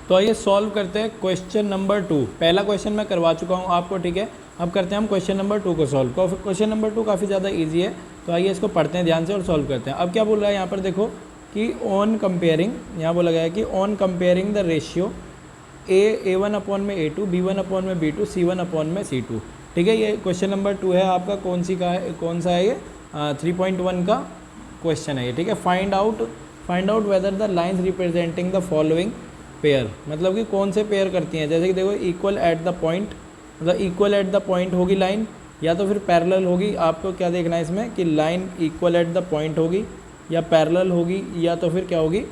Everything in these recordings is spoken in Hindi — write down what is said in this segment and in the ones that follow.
तो आइए सॉल्व करते हैं क्वेश्चन नंबर 2। पहला क्वेश्चन मैं करवा चुका हूँ आपको, ठीक है। अब करते हैं हम क्वेश्चन नंबर 2 को सॉल्व। क्वेश्चन नंबर 2 काफ़ी ज़्यादा इजी है, तो आइए इसको पढ़ते हैं ध्यान से और सॉल्व करते हैं। अब क्या बोल रहा है यहाँ पर, देखो कि ऑन कंपेयरिंग, यहाँ बोला गया है कि on comparing the ratio A1 upon में A2, B1 अपॉन में B2, C1 अपॉन में C2, ठीक है। ये क्वेश्चन नंबर 2 है आपका। कौन सा है ये 3.1 का क्वेश्चन है ये, ठीक है। Find out whether the lines representing the following pair, मतलब कि कौन से पेयर करती हैं। जैसे कि देखो इक्वल एट द पॉइंट, मतलब इक्वल एट द पॉइंट होगी लाइन, या तो फिर पैरेलल होगी। आपको क्या देखना है इसमें कि line equal at the point होगी, या पैरेलल होगी, या तो फिर क्या होगी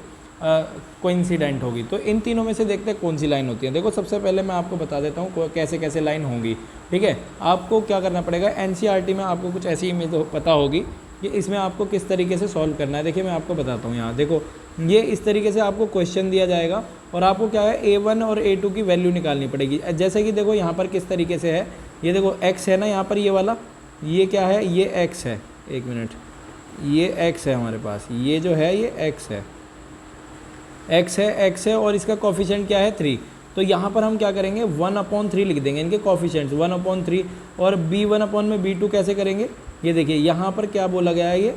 कोइंसिडेंट होगी। तो इन तीनों में से देखते हैं कौन सी लाइन होती है। देखो सबसे पहले मैं आपको बता देता हूँ कैसे कैसे लाइन होंगी, ठीक है। आपको क्या करना पड़ेगा, एनसीईआरटी में आपको कुछ ऐसी इमेज पता होगी कि इसमें आपको किस तरीके से सॉल्व करना है। देखिए मैं आपको बताता हूँ। यहाँ देखो ये इस तरीके से आपको क्वेश्चन दिया जाएगा और आपको क्या है A1 और A2 की वैल्यू निकालनी पड़ेगी। जैसे कि देखो यहाँ पर किस तरीके से है, ये देखो x है ना यहाँ पर, ये वाला, ये क्या है, ये x है, एक मिनट, ये x है हमारे पास, ये जो है ये x है और इसका कोफिशिएंट क्या है 3। तो यहाँ पर हम क्या करेंगे 1/3 लिख देंगे इनके कोफिशिएंट्स 1/3। और B1 अपॉन में B2 कैसे करेंगे, ये देखिए यहाँ पर क्या बोला गया है,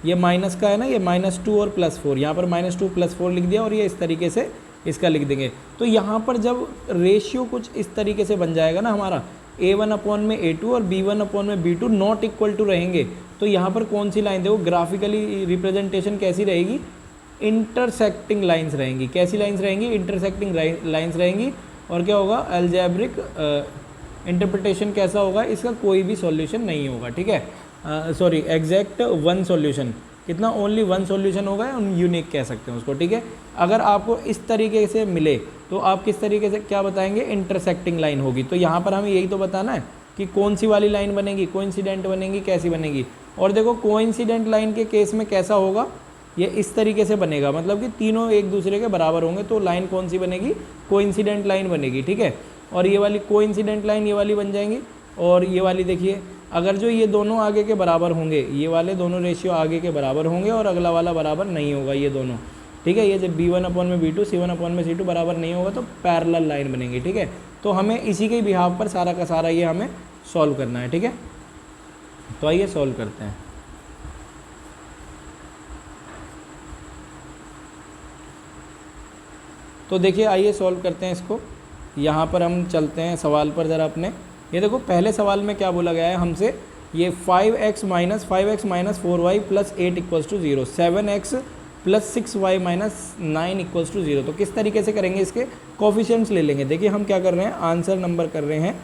ये माइनस का है ना, ये -2 और +4, यहाँ पर -2 +4 लिख दिया और ये इस तरीके से इसका लिख देंगे। तो यहाँ पर जब रेशियो कुछ इस तरीके से बन जाएगा ना हमारा, A1 अपॉन में A2 और B1 अपॉन में B2 नॉट इक्वल टू रहेंगे, तो यहाँ पर कौन सी लाइन, देखो ग्राफिकली रिप्रेजेंटेशन कैसी रहेगी, इंटरसेक्टिंग लाइंस रहेंगी। कैसी लाइंस रहेंगी, इंटरसेक्टिंग लाइंस रहेंगी। और क्या होगा, अलजेब्रिक इंटरप्रिटेशन कैसा होगा, इसका कोई भी सॉल्यूशन नहीं होगा, ठीक है। सॉरी, एग्जैक्ट वन सॉल्यूशन, कितना, ओनली वन सॉल्यूशन होगा, यूनिक कह सकते हैं उसको, ठीक है। अगर आपको इस तरीके से मिले तो आप किस तरीके से क्या बताएंगे, इंटरसेक्टिंग लाइन होगी। तो यहाँ पर हमें यही तो बताना है कि कौन सी वाली लाइन बनेगी, कोइंसिडेंट बनेगी, कैसी बनेगी। और देखो कोइंसिडेंट लाइन के केस में कैसा होगा, ये इस तरीके से बनेगा, मतलब कि तीनों एक दूसरे के बराबर होंगे, तो लाइन कौन सी बनेगी, कोइंसिडेंट लाइन बनेगी, ठीक है। और ये वाली कोइंसिडेंट लाइन ये वाली बन जाएंगी। और ये वाली देखिए, अगर जो ये दोनों आगे के बराबर होंगे, ये वाले दोनों रेशियो आगे के बराबर होंगे और अगला वाला बराबर नहीं होगा, ये दोनों, ठीक है। ये जब B1 अपॉन में B2, C1 अपॉन में C2 बराबर नहीं होगा तो पैरेलल लाइन बनेगी, ठीक है। तो हमें इसी के बिहाफ पर सारा का सारा ये हमें सॉल्व करना है, ठीक है। तो आइए सॉल्व करते हैं। तो देखिए आइए सॉल्व करते हैं इसको। यहाँ पर हम चलते हैं सवाल पर ज़रा अपने। ये देखो पहले सवाल में क्या बोला गया है हमसे, ये 5x minus 4y plus 8 equals to 0, 7x plus 6y minus 9 equals to 0। तो किस तरीके से करेंगे, इसके कोफिशिएंट्स ले लेंगे। देखिए हम क्या कर रहे हैं, आंसर नंबर कर रहे हैं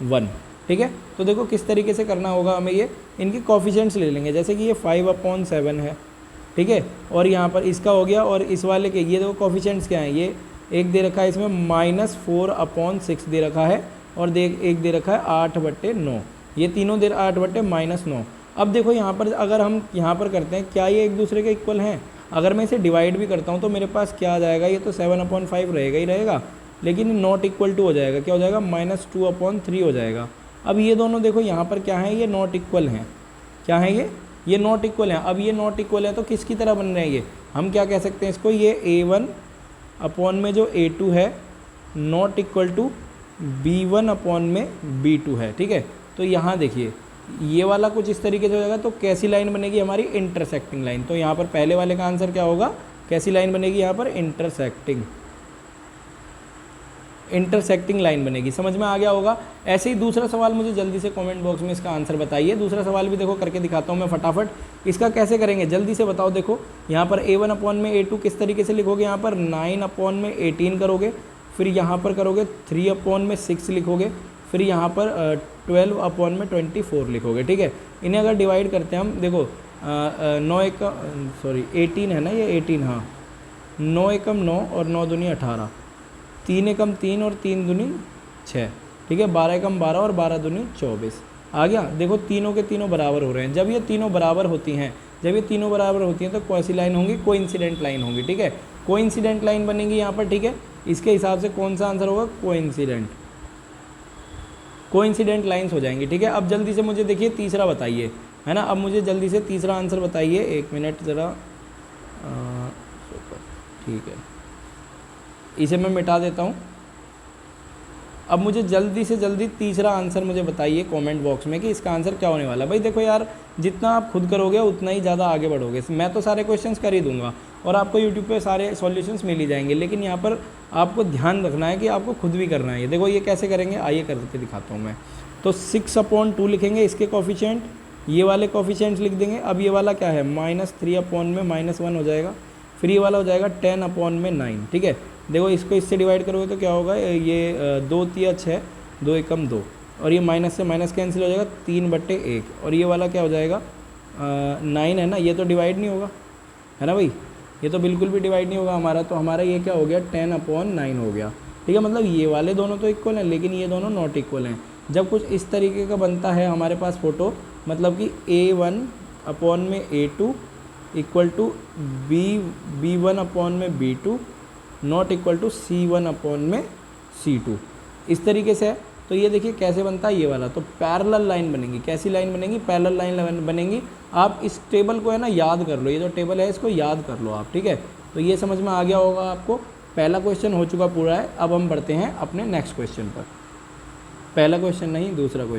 1, ठीक है। तो देखो किस तरीके से करना होगा हमें, ये इनके कोफिशिएंट्स ले लेंगे। जैसे कि ये 5/7 है, ठीक है। और यहाँ पर इसका हो गया, और इस वाले के ये देखो कोफिशिएंट्स क्या हैं, ये एक दे रखा है इसमें -4/6 दे रखा है, और एक दे रखा है 8/9, ये तीनों दे 8/-9। अब देखो यहाँ पर अगर हम यहाँ पर करते हैं, क्या ये एक दूसरे के इक्वल हैं। अगर मैं इसे डिवाइड भी करता हूँ तो मेरे पास क्या आ जाएगा, ये तो 7/5 रहेगा ही रहेगा, लेकिन नॉट इक्वल टू हो जाएगा, क्या हो जाएगा, -2/3 हो जाएगा। अब ये दोनों देखो यहाँ पर क्या है, ये नॉट इक्वल हैं, क्या है ये नॉट इक्वल हैं। अब ये नॉट इक्वल है तो किसकी तरह बन रहे हैं, ये हम क्या कह सकते हैं इसको, ये A1 अपॉन में जो A2 है not equal to B1 upon में B2 है, ठीक है। तो यहाँ देखिए ये वाला कुछ इस तरीके से हो जाएगा। तो कैसी लाइन बनेगी हमारी, इंटरसेक्टिंग लाइन। तो यहाँ पर पहले वाले का आंसर क्या होगा, कैसी लाइन बनेगी यहाँ पर, इंटरसेक्टिंग लाइन बनेगी। समझ में आ गया होगा। ऐसे ही दूसरा सवाल मुझे जल्दी से कमेंट बॉक्स में इसका आंसर बताइए। दूसरा सवाल भी देखो करके दिखाता हूँ मैं फटाफट। इसका कैसे करेंगे जल्दी से बताओ। देखो यहाँ पर A1 अपॉन में A2 किस तरीके से लिखोगे, यहाँ पर 9 अपॉन में 18 करोगे, फिर यहाँ पर करोगे 3 अपॉन में 6 लिखोगे, फिर यहाँ पर 12 अपॉन में 24 लिखोगे, ठीक है। इन्हें अगर डिवाइड करते हैं हम, देखो 18 है ना, ये 18, हाँ, 9 एकम 9 और 9 दूनी 18, 3 एकम 3 और 3 दूनी 6, ठीक है, 12 एकम 12 और 12 दूनी 24 आ गया। देखो तीनों के तीनों बराबर हो रहे हैं। जब ये तीनों बराबर होती हैं, तो कौन सी लाइन होंगी, कोइंसिडेंट लाइन होंगी, ठीक है। कोइंसिडेंट लाइन बनेगी यहाँ पर, ठीक है। इसके हिसाब से कौन सा आंसर होगा, कोइंसिडेंट लाइन्स हो जाएंगी, ठीक है। अब जल्दी से मुझे देखिए तीसरा बताइए, है ना। अब मुझे जल्दी से तीसरा आंसर बताइए, एक मिनट ज़रा, ठीक है। इसे मैं मिटा देता हूँ। अब मुझे जल्दी से जल्दी तीसरा आंसर मुझे बताइए कमेंट बॉक्स में कि इसका आंसर क्या होने वाला है। भाई देखो यार, जितना आप खुद करोगे उतना ही ज़्यादा आगे बढ़ोगे। मैं तो सारे क्वेश्चंस कर ही दूंगा और आपको यूट्यूब पे सारे सॉल्यूशंस मिल ही जाएंगे, लेकिन यहाँ पर आपको ध्यान रखना है कि आपको खुद भी करना है। ये देखो ये कैसे करेंगे, आइए करके दिखाता हूँ मैं। तो 6/2 लिखेंगे इसके कॉफिशिएंट, ये वाले कॉफिशिएंट्स लिख देंगे। अब ये वाला क्या है, -3/(-1) हो जाएगा। फिर ये वाला हो जाएगा 10/(9), ठीक है। देखो इसको इससे डिवाइड करोगे तो क्या होगा, ये 2 तिया 6, 2 एकम 2, और ये माइनस से माइनस कैंसिल हो जाएगा, 3/1। और ये वाला क्या हो जाएगा, 9 है ना, ये तो डिवाइड नहीं होगा, है ना भाई, ये तो बिल्कुल भी डिवाइड नहीं होगा हमारा। तो हमारा ये क्या हो गया, 10/9 हो गया, ठीक है। मतलब ये वाले दोनों तो इक्वल हैं, लेकिन ये दोनों नॉट इक्वल हैं। जब कुछ इस तरीके का बनता है हमारे पास फ़ोटो, मतलब कि A1/A2 equal to B1/B2 not equal to C1/C2, इस तरीके से है। तो ये देखिए कैसे बनता है ये वाला, तो पैरेलल लाइन बनेगी। कैसी लाइन बनेगी, पैरेलल लाइन बनेगी। आप इस टेबल को है ना याद कर लो, ये जो टेबल है इसको याद कर लो आप, ठीक है। तो ये समझ में आ गया होगा आपको। पहला क्वेश्चन हो चुका पूरा है। अब हम बढ़ते हैं अपने नेक्स्ट क्वेश्चन पर। पहला क्वेश्चन नहीं, दूसरा क्वेश्चन।